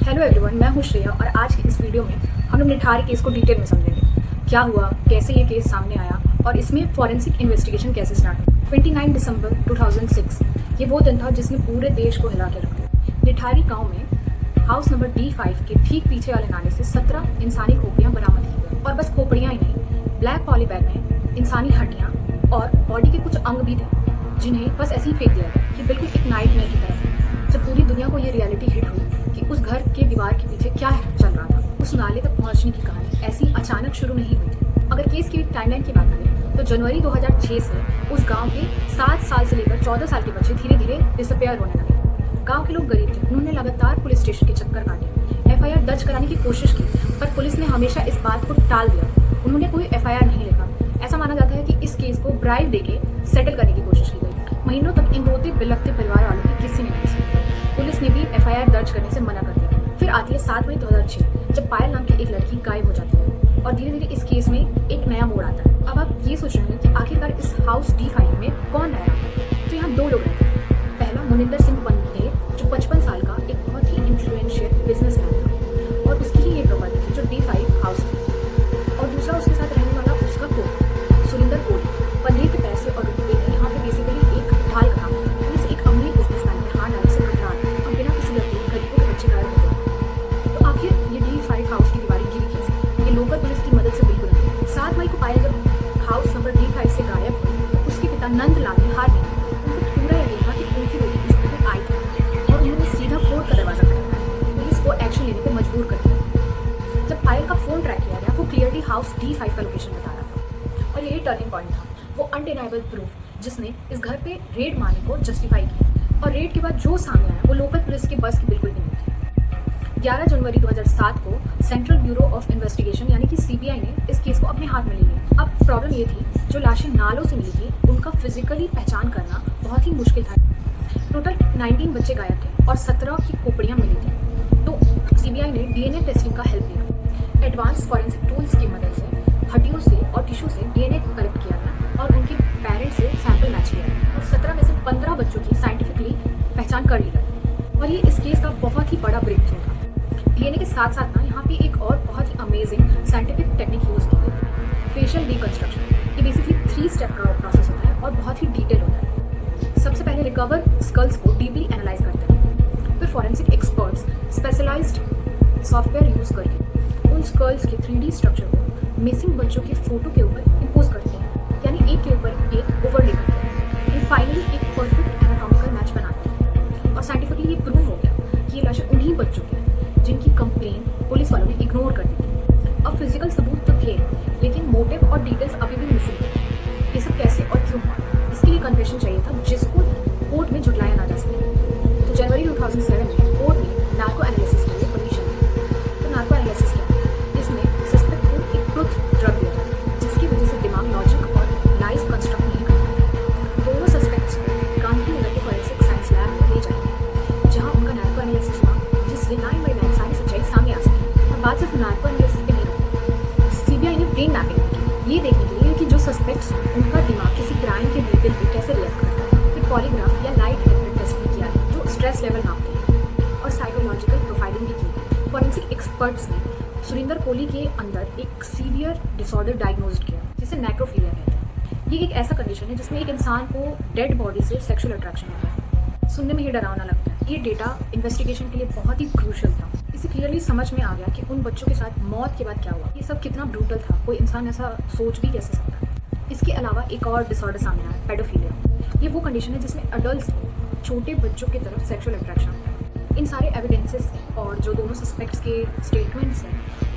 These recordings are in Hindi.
हेलो एवरीवन, मैं हूँ श्रेया और आज की इस वीडियो में हम लोग निठारी केस को डिटेल में समझेंगे। क्या हुआ, कैसे ये केस सामने आया और इसमें फॉरेंसिक इन्वेस्टिगेशन कैसे स्टार्ट हुई। 29 दिसंबर 2006 ये वो दिन था जिसने पूरे देश को हिला के रख दिया। निठारी गांव में हाउस नंबर D5 के ठीक पीछे वाले नाले से 17 इंसानी खोपड़ियाँ बरामद की गई। और बस खोपड़ियाँ ही नहीं, ब्लैक पॉली बैग में इंसानी हड्डियाँ और बॉडी के कुछ अंग भी थे जिन्हें बस ऐसे ही फेंक दिया गया कि बिल्कुल एक नाइटमेयर की तरह। जब पूरी दुनिया को ये रियलिटी हिट हुई कि उस घर के दीवार के पीछे क्या चल रहा था, उस नाले तक पहुंचने की कहानी ऐसी अचानक शुरू नहीं हुई थी। अगर केस की टाइमलाइन की बात करें तो जनवरी 2006 से उस गांव के 7 साल से लेकर 14 साल के बच्चे धीरे धीरे डिसअपेयर होने लगे। गांव के लोग गरीब थे, उन्होंने लगातार पुलिस स्टेशन के चक्कर काटे, FIR दर्ज कराने की कोशिश की, पर पुलिस ने हमेशा इस बात को टाल दिया। उन्होंने कोई FIR नहीं लिखा। ऐसा माना जाता है कि इस केस को ब्राइब देके सेटल करने की कोशिश की गई। महीनों तक इन रोते बिलखते परिवार वालों की किसी ने नहीं सुनी। पुलिस ने भी FIR दर्ज करने से मना कर दिया। फिर आती है 7 मई 2006 जब पायल नाम की एक लड़की गायब हो जाती है और धीरे धीरे इस केस में एक नया मोड़ आता है। अब आप ये सोच रहे हैं कि आखिरकार इस हाउस D5 में कौन रह रहा है। तो यहाँ 2 लोग रहते हैं। पहला मुनिंदर सिंह पंधे जो 55 साल का एक बहुत ही इन्फ्लुएंशियल बिजनेसमैन था और उसकी ही ये प्रॉपर्टी थी जो D5 हाउस थी। और दूसरा उसके साथ रहने वाला उसका कोच सुरिंदर कोहली। पंधे के पैसे और रुपये ने यहाँ पे बेसिकली एक ढाल काम किया। पुलिस एक अमीर बिजनेसमैन के हाथ डालने से घबरा और बिना किसी लड़के गरीबों के बच्चे गायब होते हैं। तो आखिर ये D5 हाउस की दीवारें गिरी कैसे? ये लोकल पुलिस की मदद से बिल्कुल नहीं। 7 मई को पायल जब हाउस नंबर D5 से गायब हुई तो उसके पिता नंदलाल ने हार नहीं। उनको पूरा यकीन था कि उनकी बेटी उस घर में आई थी और उन्होंने सीधा कोर्ट का दरवाजा खटखटाया। पुलिस को एक्शन लेने पर मजबूर कर दिया। जब पायल का फोन ट्रैक किया गया वो क्लियरली हाउस D5 का लोकेशन बता रहा था और यही टर्निंग पॉइंट था, वो अनडिनाइबल प्रूफ जिसने इस घर पे रेड मारने को जस्टिफाई किया। और रेड के बाद जो सामने आया वो लोकल पुलिस के बस की बिल्कुल भी नहीं थी। 11 जनवरी 2007 को सेंट्रल ब्यूरो ऑफ इन्वेस्टिगेशन यानी कि CBI ने इस केस को अपने हाथ में ले लिया। अब प्रॉब्लम ये थी, जो लाशें नालों से मिली थी उनका फिजिकली पहचान करना बहुत ही मुश्किल था। टोटल 19 बच्चे गायब थे और 17 की खोपड़ियाँ मिली थी। तो CBI ने DNA टेस्टिंग का हेल्प लिया। एडवांस फॉरेंसिक टूल्स की मदद से हड्डियों से और टिश्यू से DNA कलेक्ट किया गया और उनके पेरेंट्स से सैंपल मैच किया गया और 17 में से 15 बच्चों की साइंटिफिकली पहचान कर ली गई। और ये इस केस का बहुत ही बड़ा ब्रेक थ्रू था। DNA के साथ साथ ना यहाँ पे एक और बहुत ही अमेजिंग साइंटिफिक टेक्निक यूज़ की गई, फेशियल रिकंस्ट्रक्शन। ये बेसिकली 3 स्टेप का प्रोसेस होता है और बहुत ही डिटेल होता है। सबसे पहले रिकवर स्कल्स को डीपली एनालाइज करते हैं, फिर forensic experts specialised software use करके उन स्कल्स के 3D स्ट्रक्चर को मिसिंग बच्चों के फोटो के ऊपर इम्पोज करते हैं, यानी एक के ऊपर एक ओवरले करते हैं एंड फाइनली एक परफेक्ट एनाटॉमिकल मैच बनाते हैं। और साइंटिफिकली ये प्रूव हो गया कि ये लाशें उन्हीं बच्चों की जिनकी कंप्लेन पुलिस वालों ने इग्नोर कर दी थी। अब फिजिकल सबूत तो थे लेकिन मोटिव और डिटेल्स अभी भी मिसिंग थे। ये सब कैसे और क्यों हुआ, इसके लिए कन्फेशन चाहिए था जिसको कोर्ट में झुटलाया ना जा सके। तो जनवरी 2007 में कोर्ट ने नार्को एनालिसिस के लिए परमिशन दी। तो नार्को एनालिसिस क्या है? इसमें सस्पेक्ट को एक ट्रुथ ड्रग दिया जाता है जिसकी वजह से दिमाग लॉजिक और लाइज कंस्ट्रक्ट नहीं करता। दोनों सस्पेक्ट्स को गांधीनगर के फॉरेंसिक साइंस लैब में ले जाएंगे जहाँ उनका नार्को एनालिसिस हुआ जिससे लाइन बाई लाइन सारी सच्चाई सामने आ सके। और बात सिर्फ नार्को एनालिसिस पे नहीं रुकी, CBI ने ब्रेन मैपिंग की ये देखने के लिए कि जो सस्पेक्ट्स हैं उनका दिमाग किसी क्राइम के डिटेल पे कैसे रिएक्ट करता है। फिर पॉलीग्राफ या लाइट डिटेक्टर टेस्ट भी किया जो स्ट्रेस लेवल नापते हैं और साइकोलॉजिकल प्रोफाइलिंग भी की। फॉरेंसिक एक्सपर्ट्स ने सुरिंदर कोहली के अंदर एक सीवियर डिसऑर्डर डायग्नोज किया जिसे नेक्रोफिलिया कहते हैं। ये एक ऐसा कंडीशन है जिसमें एक इंसान को डेड बॉडी से सेक्सुअल अट्रैक्शन होता है। सुनने में ही डरावना लगता है। ये डेटा इन्वेस्टिगेशन के लिए बहुत ही क्रूशियल था। इसे क्लियरली समझ में आ गया कि उन बच्चों के साथ मौत के बाद क्या हुआ। ये सब कितना ब्रूटल था, कोई इंसान ऐसा सोच भी कैसे सकता है। इसके अलावा एक और डिसऑर्डर सामने आया, पेडोफिलिया। ये वो कंडीशन है जिसमें अडल्ट्स को छोटे बच्चों की तरफ सेक्सुअल अट्रैक्शन होता है। इन सारे एविडेंसेस और जो दोनों सस्पेक्ट्स के स्टेटमेंट्स हैं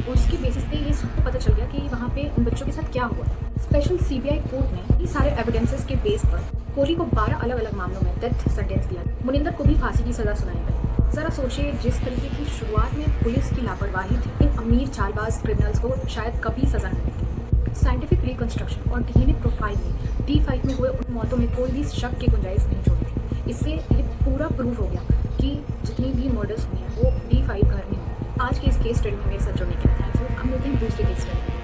उसके बेसिस पे ये सबको पता चल गया कि वहाँ पे उन बच्चों के साथ क्या हुआ। स्पेशल CBI कोर्ट ने इस सारे एविडेंसेस के बेस पर कोहली को 12 अलग अलग मामलों में डेथ सेंटेंस दिया। मुनिंदर को भी फांसी की सजा सुनाई गई। ज़रा सोचिए, जिस तरीके की शुरुआत में पुलिस की लापरवाही थी, इन अमीर चालबाज क्रिमिनल्स को शायद कभी सजा नहीं मिलती। साइंटिफिक रिकंस्ट्रक्शन और DNA प्रोफाइलिंग D5 में हुए उन मौतों में कोई भी शक की गुंजाइश नहीं छोड़ी। इससे ये पूरा प्रूफ हो गया कि जितनी भी मर्डर्स हुई हैं वो D5 घर में हुई। आज के इस केस स्टडी में मेरे साथ जुड़ने के लिए थैंक यू। हम मिलते हैं दूसरे केस स्टडी में।